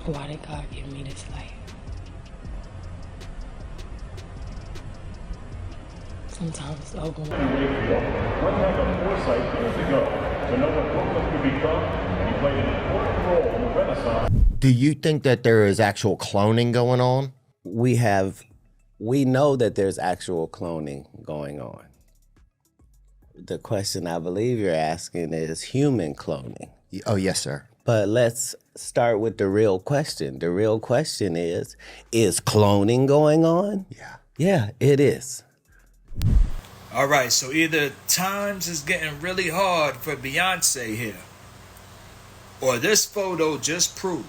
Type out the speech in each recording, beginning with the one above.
Why did God give me this life? Sometimes it's overwhelming. One had the foresight years ago to know what Brooklyn could become, and he played an important role in the Renaissance. Do you think that there is actual cloning going on? We know that there's actual cloning going on. The question I believe you're asking is human cloning. Oh, yes, sir. But let's start with the real question. The real question is cloning going on? Yeah. Yeah, it is. All right, so either times is getting really hard for Beyonce here, or this photo just proved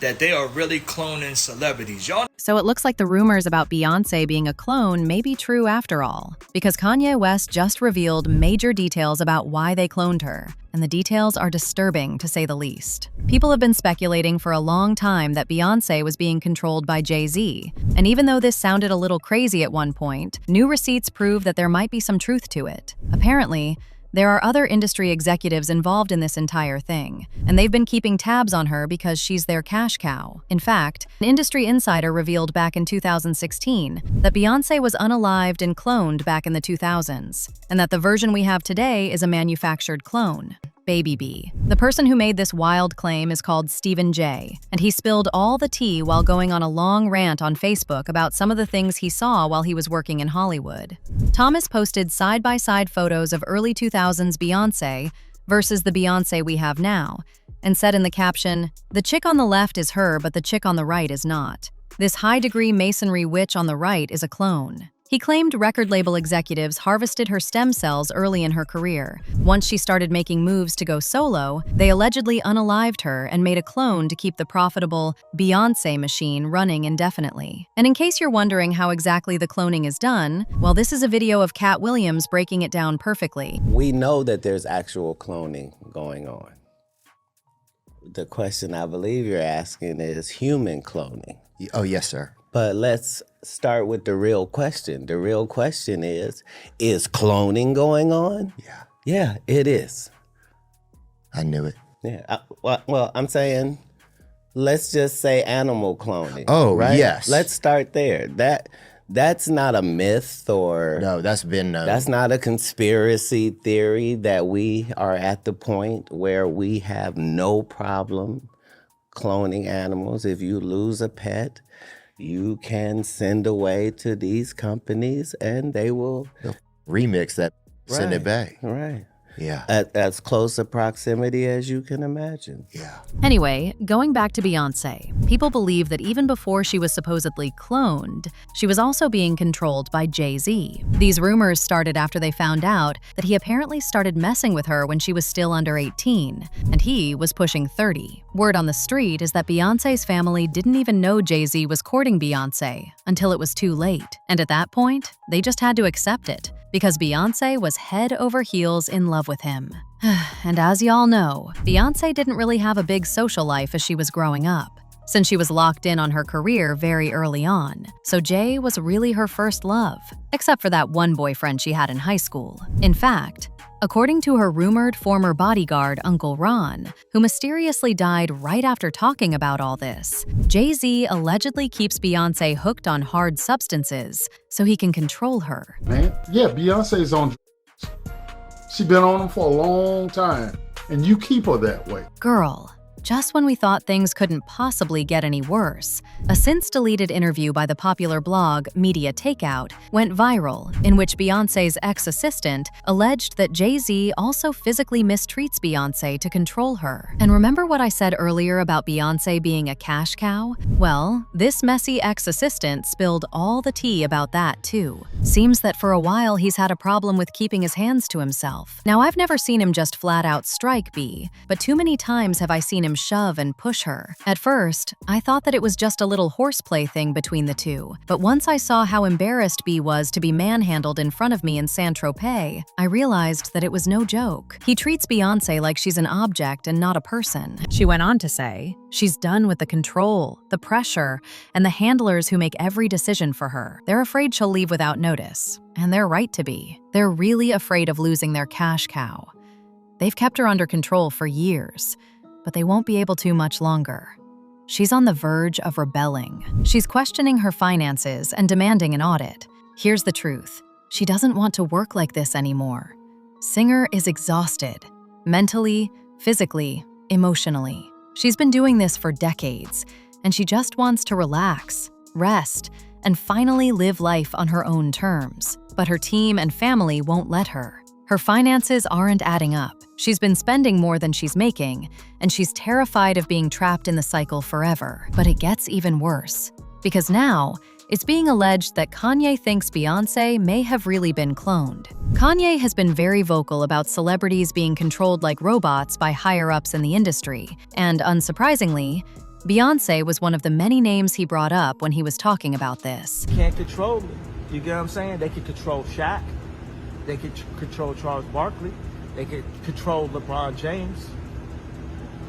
that they are really cloning celebrities. Y'all. So it looks like the rumors about Beyoncé being a clone may be true after all, because Kanye West just revealed major details about why they cloned her, and the details are disturbing to say the least. People have been speculating for a long time that Beyoncé was being controlled by Jay-Z, and even though this sounded a little crazy at one point, new receipts prove that there might be some truth to it. Apparently, there are other industry executives involved in this entire thing, and they've been keeping tabs on her because she's their cash cow. In fact, an industry insider revealed back in 2016 that Beyoncé was unalived and cloned back in the 2000s, and that the version we have today is a manufactured clone. Baby B. The person who made this wild claim is called Stephen J., and he spilled all the tea while going on a long rant on Facebook about some of the things he saw while he was working in Hollywood. Thomas posted side-by-side photos of early 2000s Beyoncé versus the Beyoncé we have now, and said in the caption, "The chick on the left is her, but the chick on the right is not. This high-degree masonry witch on the right is a clone." He claimed record label executives harvested her stem cells early in her career. Once she started making moves to go solo, they allegedly unalived her and made a clone to keep the profitable Beyoncé machine running indefinitely. And in case you're wondering how exactly the cloning is done, well, this is a video of Cat Williams breaking it down perfectly. We know that there's actual cloning going on. The question I believe you're asking is human cloning. Oh, yes, sir. But let's start with the real question. The real question is cloning going on? Yeah. Yeah, it is. I knew it. Yeah. Well, I'm saying, let's just say animal cloning. Oh, right? yes. Let's start there. That's not a myth or... No, that's been known. That's not a conspiracy theory that we are at the point where we have no problem cloning animals. If you lose a pet, you can send away to these companies and they will remix that, send it back. Right. Yeah. At as close a proximity as you can imagine. Yeah. Anyway, going back to Beyoncé, people believe that even before she was supposedly cloned, she was also being controlled by Jay-Z. These rumors started after they found out that he apparently started messing with her when she was still under 18, and he was pushing 30. Word on the street is that Beyoncé's family didn't even know Jay-Z was courting Beyoncé until it was too late. And at that point, they just had to accept it, because Beyoncé was head over heels in love with him. And as y'all know, Beyoncé didn't really have a big social life as she was growing up, since she was locked in on her career very early on. So Jay was really her first love, except for that one boyfriend she had in high school. In fact, according to her rumored former bodyguard, Uncle Ron, who mysteriously died right after talking about all this, Jay-Z allegedly keeps Beyoncé hooked on hard substances so he can control her. Man, yeah, Beyonce's on. She been on them for a long time, and you keep her that way. Girl. Just when we thought things couldn't possibly get any worse, a since-deleted interview by the popular blog Media Takeout went viral, in which Beyoncé's ex-assistant alleged that Jay-Z also physically mistreats Beyoncé to control her. And remember what I said earlier about Beyoncé being a cash cow? Well, this messy ex-assistant spilled all the tea about that too. Seems that for a while he's had a problem with keeping his hands to himself. Now, I've never seen him just flat-out strike B, but too many times have I seen him shove and push her. At first, I thought that it was just a little horseplay thing between the two, but once I saw how embarrassed B was to be manhandled in front of me in Saint-Tropez, I realized that it was no joke. He treats Beyoncé like she's an object and not a person. She went on to say, she's done with the control, the pressure, and the handlers who make every decision for her. They're afraid she'll leave without notice, and they're right to be. They're really afraid of losing their cash cow. They've kept her under control for years. but they won't be able to much longer. She's on the verge of rebelling. She's questioning her finances and demanding an audit. Here's the truth. She doesn't want to work like this anymore. Singer is exhausted, mentally, physically, emotionally. She's been doing this for decades, and she just wants to relax, rest, and finally live life on her own terms. But her team and family won't let her. Her finances aren't adding up. She's been spending more than she's making, and she's terrified of being trapped in the cycle forever. But it gets even worse, because now it's being alleged that Kanye thinks Beyoncé may have really been cloned. Kanye has been very vocal about celebrities being controlled like robots by higher-ups in the industry, and unsurprisingly, Beyoncé was one of the many names he brought up when he was talking about this. Can't control me. You get what I'm saying? They can control Shaq. They can control Charles Barkley. They can control LeBron James.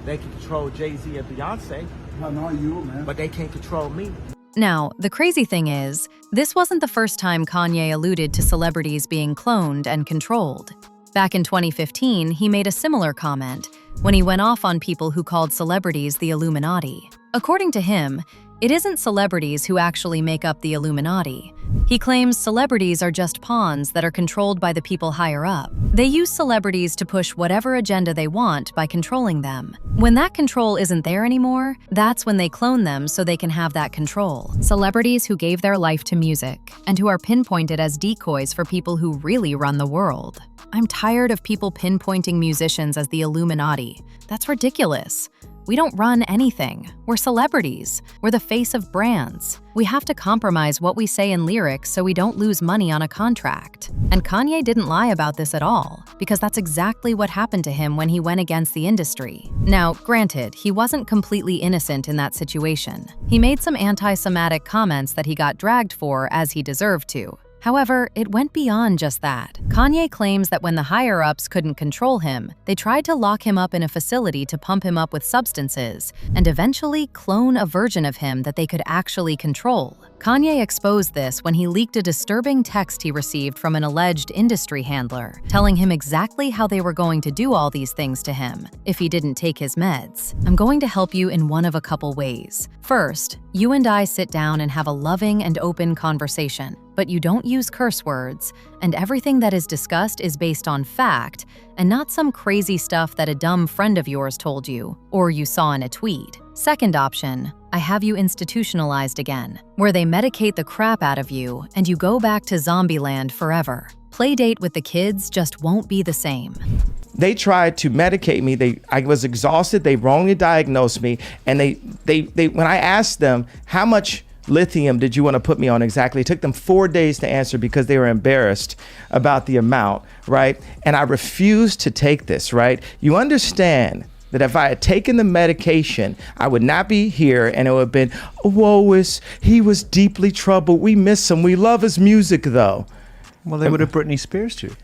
They can control Jay-Z and Beyonce. No, you, man. But they can't control me. Now, the crazy thing is, this wasn't the first time Kanye alluded to celebrities being cloned and controlled. Back in 2015, he made a similar comment when he went off on people who called celebrities the Illuminati. According to him, it isn't celebrities who actually make up the Illuminati. He claims celebrities are just pawns that are controlled by the people higher up. They use celebrities to push whatever agenda they want by controlling them. When that control isn't there anymore, that's when they clone them so they can have that control. Celebrities who gave their life to music and who are pinpointed as decoys for people who really run the world. I'm tired of people pinpointing musicians as the Illuminati. That's ridiculous. We don't run anything. We're celebrities. We're the face of brands. We have to compromise what we say in lyrics so we don't lose money on a contract. And Kanye didn't lie about this at all, because that's exactly what happened to him when he went against the industry. Now, granted, he wasn't completely innocent in that situation. He made some anti-Semitic comments that he got dragged for, as he deserved to. However, it went beyond just that. Kanye claims that when the higher-ups couldn't control him, they tried to lock him up in a facility to pump him up with substances and eventually clone a version of him that they could actually control. Kanye exposed this when he leaked a disturbing text he received from an alleged industry handler, telling him exactly how they were going to do all these things to him if he didn't take his meds. I'm going to help you in one of a couple ways. First, you and I sit down and have a loving and open conversation, but you don't use curse words, and everything that is discussed is based on fact and not some crazy stuff that a dumb friend of yours told you or you saw in a tweet. Second option, I have you institutionalized again, where they medicate the crap out of you and you go back to zombie land forever. Playdate with the kids just won't be the same. They tried to medicate me. I was exhausted. They wrongly diagnosed me. And when I asked them, how much lithium did you want to put me on exactly? It took them 4 days to answer because they were embarrassed about the amount, right? And I refused to take this, right? You understand that if I had taken the medication, I would not be here, and it would have been, he was deeply troubled. We miss him. We love his music, though. Well, they would have Britney Spears too.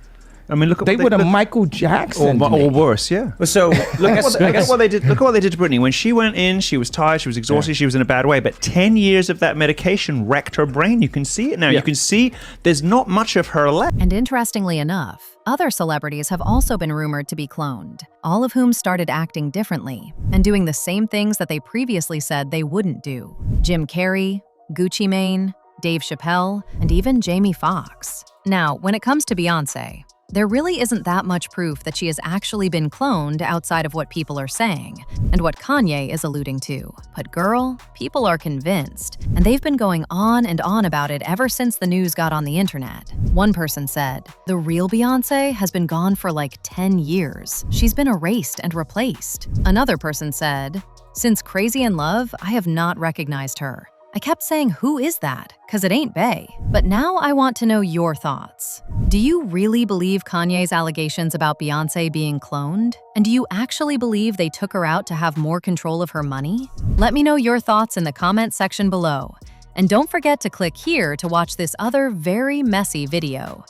I mean, look. They would have Michael Jackson, or worse, yeah. So look at what they did. Look at what they did to Britney. When she went in, she was tired, she was exhausted, she was in a bad way. But 10 years of that medication wrecked her brain. You can see it now. You can see there's not much of her left. And interestingly enough, other celebrities have also been rumored to be cloned, all of whom started acting differently and doing the same things that they previously said they wouldn't do. Jim Carrey, Gucci Mane, Dave Chappelle, and even Jamie Foxx. Now, when it comes to Beyoncé, there really isn't that much proof that she has actually been cloned outside of what people are saying and what Kanye is alluding to. But girl, people are convinced, and they've been going on and on about it ever since the news got on the internet. One person said, the real Beyoncé has been gone for like 10 years. She's been erased and replaced. Another person said, since Crazy in Love, I have not recognized her. I kept saying, who is that? Cause it ain't Bey. But now I want to know your thoughts. Do you really believe Kanye's allegations about Beyoncé being cloned? And do you actually believe they took her out to have more control of her money? Let me know your thoughts in the comment section below. And don't forget to click here to watch this other very messy video.